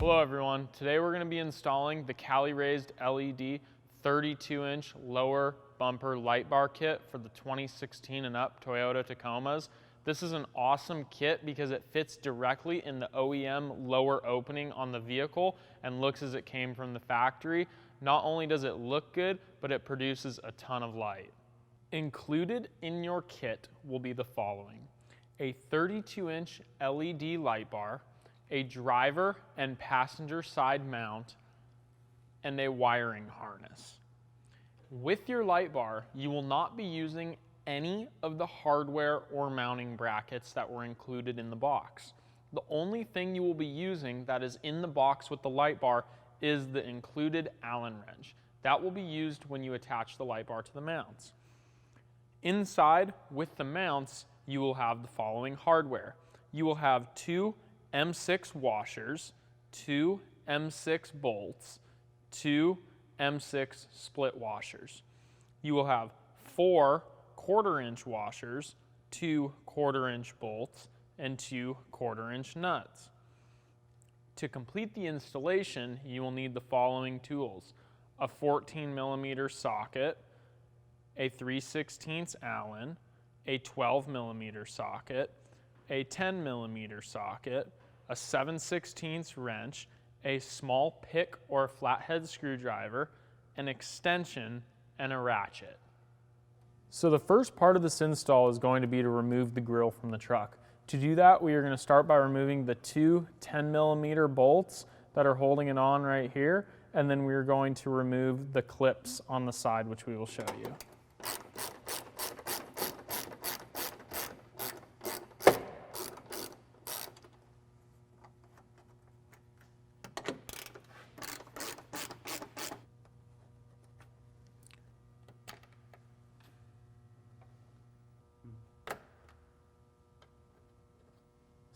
Hello everyone, today we're going to be installing the Cali Raised LED 32-inch lower bumper light bar kit for the 2016 and up Toyota Tacomas. This is an awesome kit because it fits directly in the OEM lower opening on the vehicle and looks as it came from the factory. Not only does it look good, but it produces a ton of light. Included in your kit will be the following: a 32-inch LED light bar, a driver and passenger side mount, and a wiring harness. With your light bar, you will not be using any of the hardware or mounting brackets that were included in the box. The only thing you will be using that is in the box with the light bar is the included Allen wrench. That will be used when you attach the light bar to the mounts. Inside, with the mounts, you will have the following hardware. You will have two M6 washers, two M6 bolts, two M6 split washers. You will have four 1/4 inch washers, two 1/4 inch bolts, and two 1/4 inch nuts. To complete the installation, you will need the following tools: a 14mm socket, a 3/16 Allen, a 12mm socket, a 10mm socket, a 7/16 wrench, a small pick or flathead screwdriver, an extension, and a ratchet. So the first part of this install is going to be to remove the grille from the truck. To do that, we are going to start by removing the two 10mm bolts that are holding it on right here, and then we are going to remove the clips on the side, which we will show you.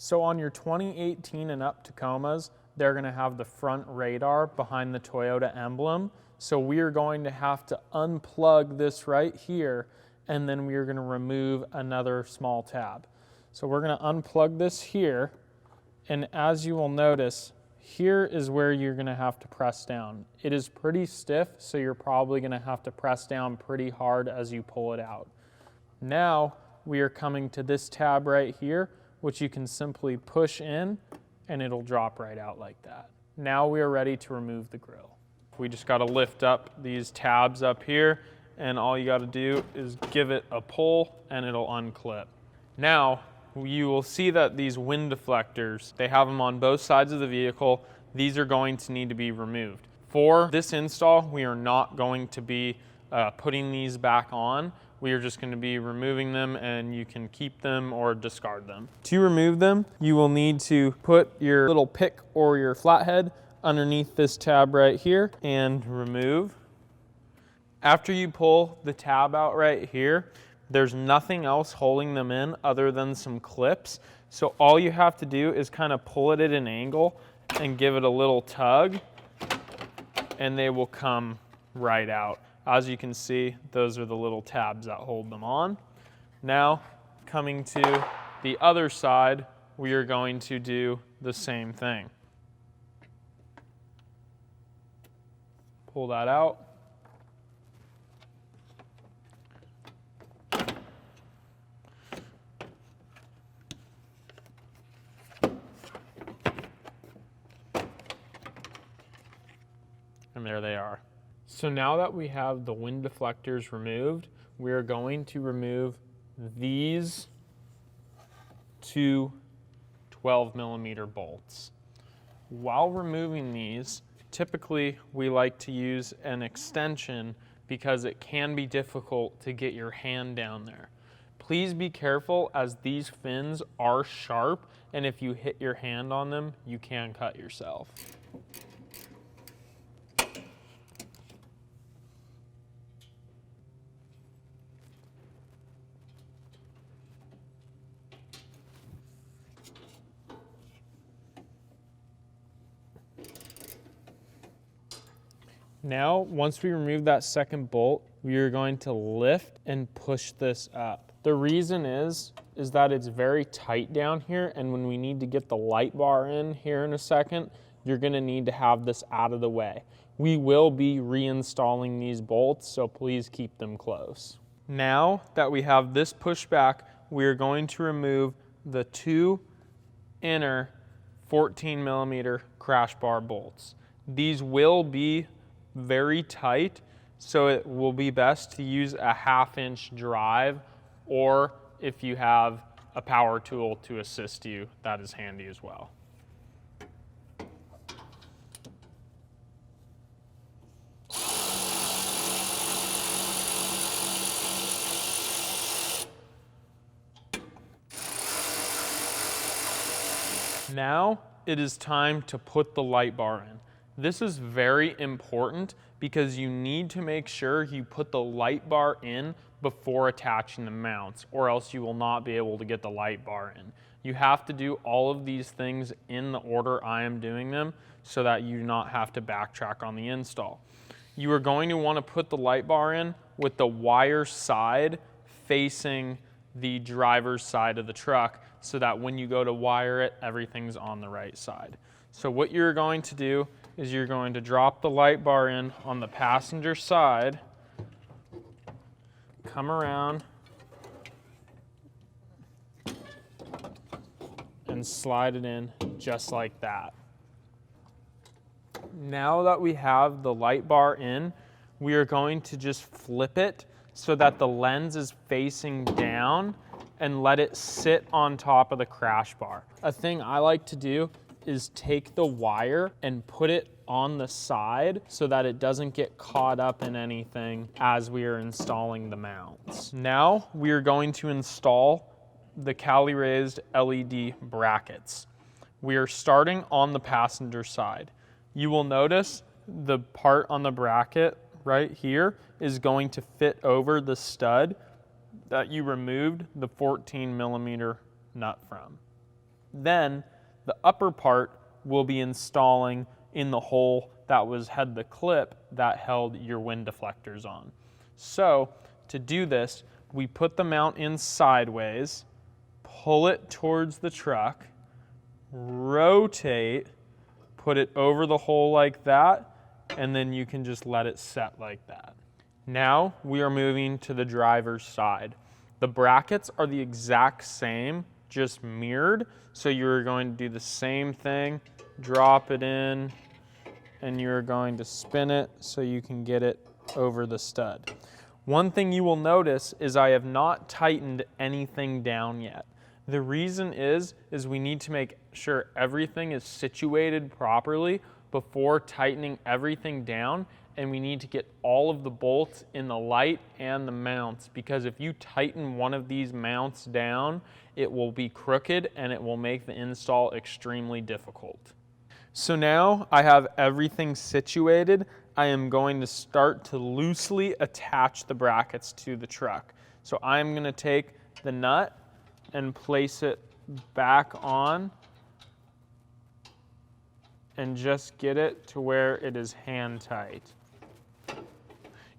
So on your 2018 and up Tacomas, they're going to have the front radar behind the Toyota emblem. So we are going to have to unplug this right here, and then we are going to remove another small tab. So we're going to unplug this here, and as you will notice, here is where you're going to have to press down. It is pretty stiff, so you're probably going to have to press down pretty hard as you pull it out. Now we are coming to this tab right here, which you can simply push in and it'll drop right out like that. Now we are ready to remove the grille. We just got to lift up these tabs up here, and all you got to do is give it a pull and it'll unclip. Now you will see that these wind deflectors, they have them on both sides of the vehicle. These are going to need to be removed. For this install, we are not going to be putting these back on. We are just going to be removing them, and you can keep them or discard them. To remove them, you will need to put your little pick or your flathead underneath this tab right here and remove. After you pull the tab out right here, there's nothing else holding them in other than some clips. So all you have to do is kind of pull it at an angle and give it a little tug, and they will come right out. As you can see, those are the little tabs that hold them on. Now, coming to the other side, we are going to do the same thing. Pull that out. And there they are. So now that we have the wind deflectors removed, we are going to remove these two 12mm bolts. While removing these, typically we like to use an extension because it can be difficult to get your hand down there. Please be careful, as these fins are sharp, and if you hit your hand on them, you can cut yourself. Now, once we remove that second bolt, we are going to lift and push this up. The reason is that it's very tight down here, and when we need to get the light bar in here in a second, you're gonna need to have this out of the way. We will be reinstalling these bolts, so please keep them close. Now that we have this pushed back, we're going to remove the 2 inner 14 millimeter crash bar bolts. These will be very tight, so it will be best to use a 1/2 inch drive, or if you have a power tool to assist you, that is handy as well. Now it is time to put the light bar in. This is very important because you need to make sure you put the light bar in before attaching the mounts, or else you will not be able to get the light bar in. You have to do all of these things in the order I am doing them so that you do not have to backtrack on the install. You are going to want to put the light bar in with the wire side facing the driver's side of the truck, so that when you go to wire it, everything's on the right side. So what you're going to do is you're going to drop the light bar in on the passenger side, come around, and slide it in just like that. Now that we have the light bar in, we are going to just flip it so that the lens is facing down and let it sit on top of the crash bar. A thing I like to do is take the wire and put it on the side so that it doesn't get caught up in anything as we are installing the mounts. Now we are going to install the Cali Raised LED brackets. We are starting on the passenger side. You will notice the part on the bracket right here is going to fit over the stud that you removed the 14 millimeter nut from. Then the upper part will be installing in the hole that had the clip that held your wind deflectors on. So to do this, we put the mount in sideways, pull it towards the truck, rotate, put it over the hole like that, and then you can just let it set like that. Now we are moving to the driver's side. The brackets are the exact same, just mirrored. So you're going to do the same thing, drop it in, and you're going to spin it so you can get it over the stud. One thing you will notice is I have not tightened anything down yet. The reason is we need to make sure everything is situated properly before tightening everything down, and we need to get all of the bolts in the light and the mounts, because if you tighten one of these mounts down, it will be crooked and it will make the install extremely difficult. So now I have everything situated. I am going to start to loosely attach the brackets to the truck. So I'm going to take the nut and place it back on and just get it to where it is hand tight.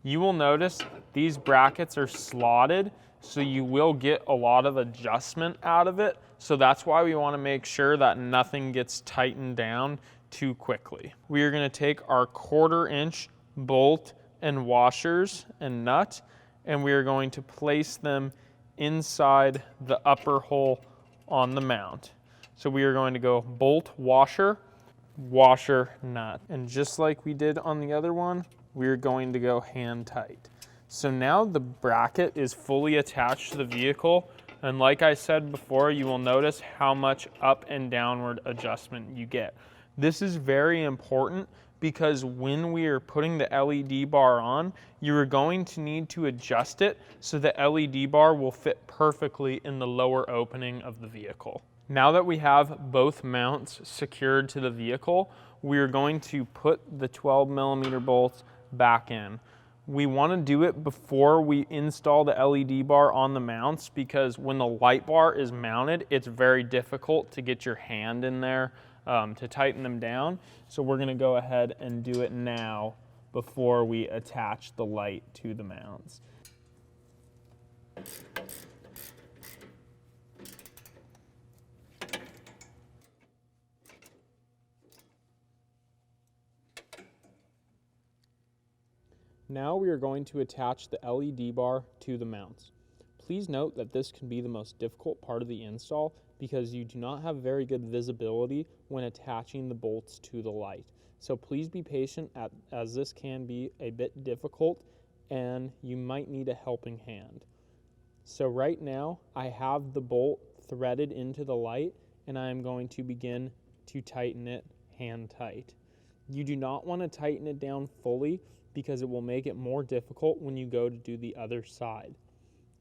You will notice these brackets are slotted, so you will get a lot of adjustment out of it. So that's why we want to make sure that nothing gets tightened down too quickly. We are going to take our 1/4 inch bolt and washers and nut, and we are going to place them inside the upper hole on the mount. So we are going to go bolt, washer, washer, nut. And just like we did on the other one, we're going to go hand tight. So now the bracket is fully attached to the vehicle, and like I said before, you will notice how much up and downward adjustment you get. This is very important because when we are putting the LED bar on, you are going to need to adjust it so the LED bar will fit perfectly in the lower opening of the vehicle. Now that we have both mounts secured to the vehicle, we are going to put the 12 millimeter bolts back in. We want to do it before we install the LED bar on the mounts, because when the light bar is mounted, it's very difficult to get your hand in there to tighten them down. So we're going to go ahead and do it now before we attach the light to the mounts. Now we are going to attach the LED bar to the mounts. Please note that this can be the most difficult part of the install because you do not have very good visibility when attaching the bolts to the light. So please be patient as this can be a bit difficult and you might need a helping hand. So right now I have the bolt threaded into the light and I am going to begin to tighten it hand tight. You do not want to tighten it down fully because it will make it more difficult when you go to do the other side.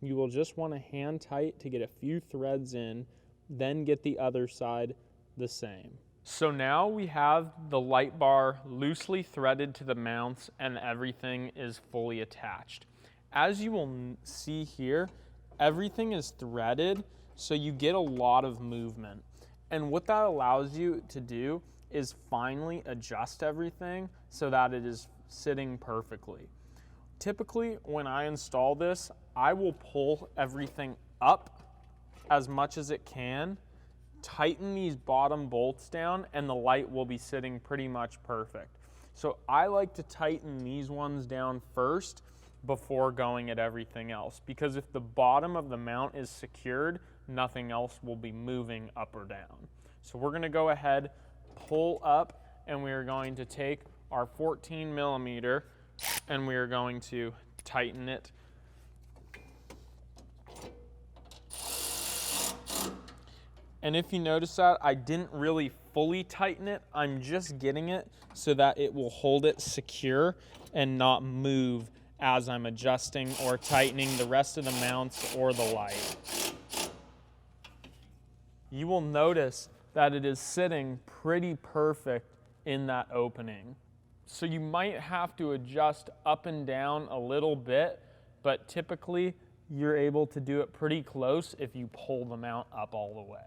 You will just want to hand tight to get a few threads in, then get the other side the same. So now we have the light bar loosely threaded to the mounts and everything is fully attached. As you will see here, everything is threaded, so you get a lot of movement. And what that allows you to do is finally adjust everything so that it is sitting perfectly. Typically, when I install this, I will pull everything up as much as it can, tighten these bottom bolts down, and the light will be sitting pretty much perfect. So I like to tighten these ones down first before going at everything else, because if the bottom of the mount is secured, nothing else will be moving up or down. So we're gonna go ahead, pull up, and we are going to take our 14 millimeter and we are going to tighten it. And if you notice that I didn't really fully tighten it, I'm just getting it so that it will hold it secure and not move as I'm adjusting or tightening the rest of the mounts or the light. You will notice that it is sitting pretty perfect in that opening. So you might have to adjust up and down a little bit, but typically you're able to do it pretty close if you pull the mount up all the way.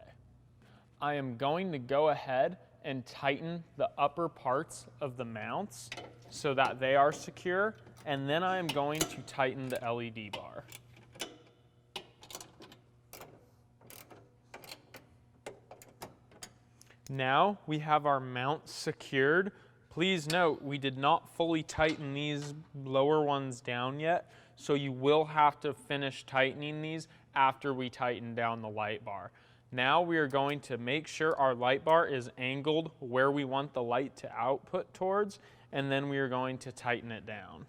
I am going to go ahead and tighten the upper parts of the mounts so that they are secure, and then I am going to tighten the LED bar. Now we have our mount secured. Please note, we did not fully tighten these lower ones down yet, so you will have to finish tightening these after we tighten down the light bar. Now we are going to make sure our light bar is angled where we want the light to output towards, and then we are going to tighten it down.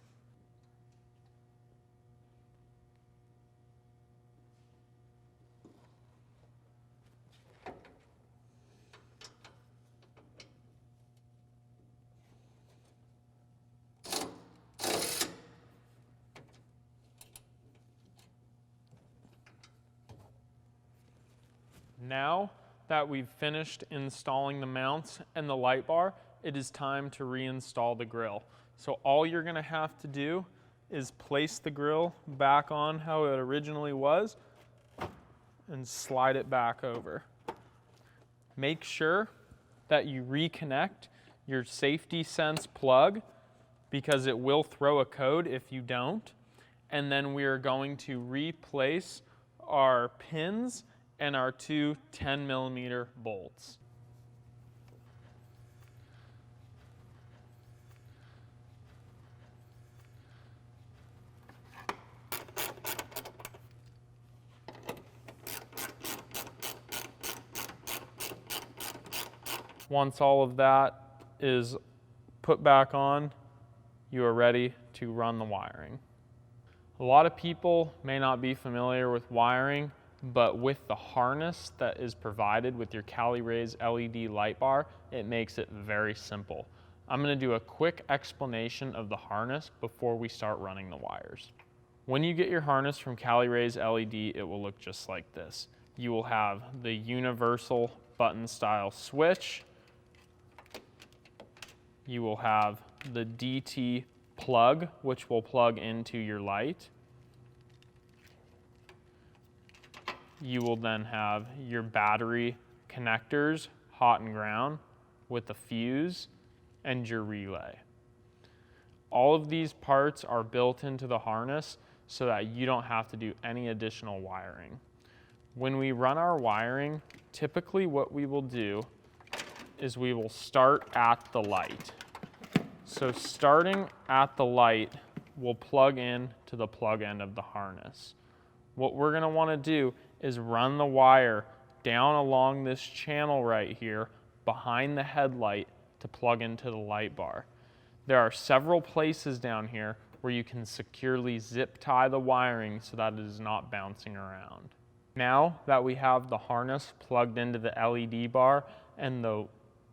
Now that we've finished installing the mounts and the light bar, it is time to reinstall the grille. So all you're going to have to do is place the grille back on how it originally was and slide it back over. Make sure that you reconnect your safety sense plug because it will throw a code if you don't. And then we are going to replace our pins and our two 10 millimeter bolts. Once all of that is put back on, you are ready to run the wiring. A lot of people may not be familiar with wiring, but with the harness that is provided with your Cali Raised LED light bar, it makes it very simple. I'm going to do a quick explanation of the harness before we start running the wires. When you get your harness from Cali Raised LED, it will look just like this. You will have the universal button style switch. You will have the DT plug, which will plug into your light. You will then have your battery connectors, hot and ground, with a fuse and your relay. All of these parts are built into the harness so that you don't have to do any additional wiring. When we run our wiring, typically what we will do is we will start at the light. So starting at the light, will plug in to the plug end of the harness. What we're going to want to do is run the wire down along this channel right here behind the headlight to plug into the light bar. There are several places down here where you can securely zip tie the wiring so that it is not bouncing around. Now that we have the harness plugged into the LED bar and the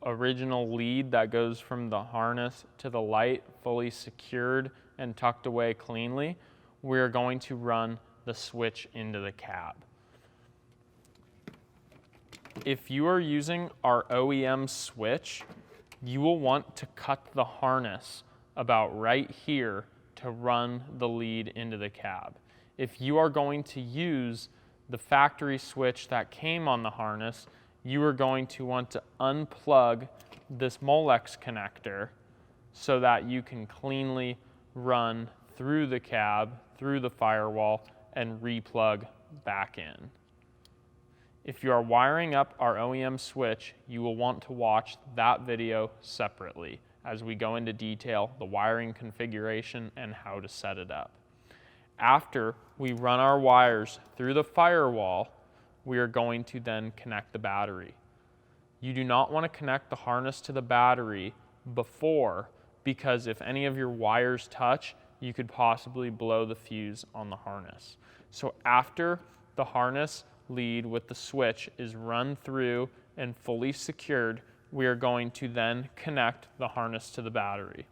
original lead that goes from the harness to the light fully secured and tucked away cleanly, we're going to run the switch into the cab. If you are using our OEM switch, you will want to cut the harness about right here to run the lead into the cab. If you are going to use the factory switch that came on the harness, you are going to want to unplug this Molex connector so that you can cleanly run through the cab, through the firewall, and replug back in. If you are wiring up our OEM switch, you will want to watch that video separately as we go into detail the wiring configuration and how to set it up. After we run our wires through the firewall, we are going to then connect the battery. You do not want to connect the harness to the battery before, because if any of your wires touch, you could possibly blow the fuse on the harness. So after the harness lead with the switch is run through and fully secured, we are going to then connect the harness to the battery.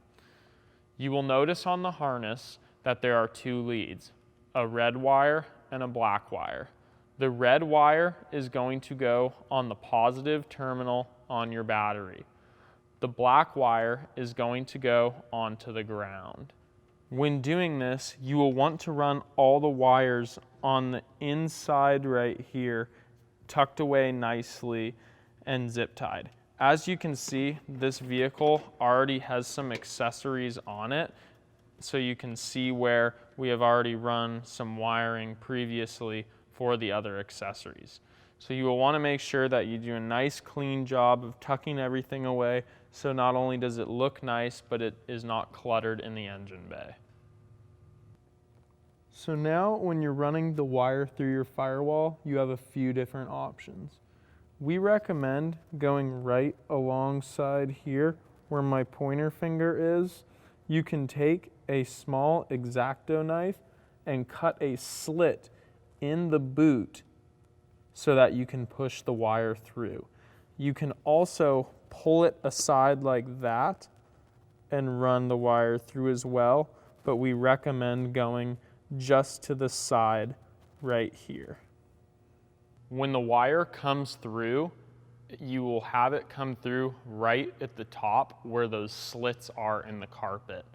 You will notice on the harness that there are two leads, a red wire and a black wire. The red wire is going to go on the positive terminal on your battery. The black wire is going to go onto the ground. When doing this, you will want to run all the wires on the inside right here, tucked away nicely and zip tied. As you can see, this vehicle already has some accessories on it, so you can see where we have already run some wiring previously for the other accessories. So you will want to make sure that you do a nice clean job of tucking everything away, so not only does it look nice, but it is not cluttered in the engine bay. So now when you're running the wire through your firewall, you have a few different options. We recommend going right alongside here where my pointer finger is. You can take a small X-Acto knife and cut a slit in the boot so that you can push the wire through. You can also pull it aside like that and run the wire through as well, but we recommend going just to the side right here. When the wire comes through, you will have it come through right at the top where those slits are in the carpet.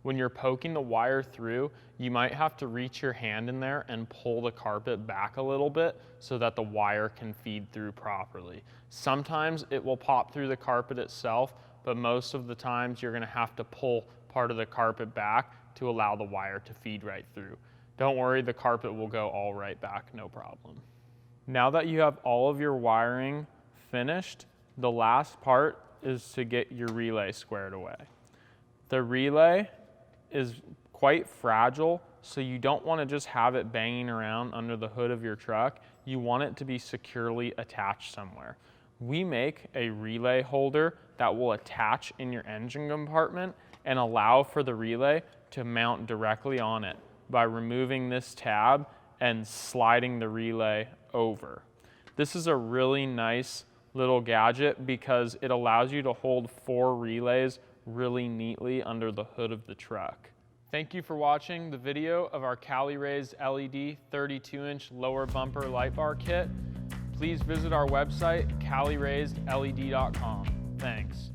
When you're poking the wire through, you might have to reach your hand in there and pull the carpet back a little bit so that the wire can feed through properly. Sometimes it will pop through the carpet itself, but most of the times you're gonna have to pull part of the carpet back to allow the wire to feed right through. Don't worry, the carpet will go all right back, no problem. Now that you have all of your wiring finished, the last part is to get your relay squared away. The relay is quite fragile, so you don't want to just have it banging around under the hood of your truck. You want it to be securely attached somewhere. We make a relay holder that will attach in your engine compartment and allow for the relay to mount directly on it by removing this tab and sliding the relay over. This is a really nice little gadget because it allows you to hold 4 relays really neatly under the hood of the truck. Thank you for watching the video of our Cali Raised LED 32-inch lower bumper light bar kit. Please visit our website, caliraisedled.com. Thanks.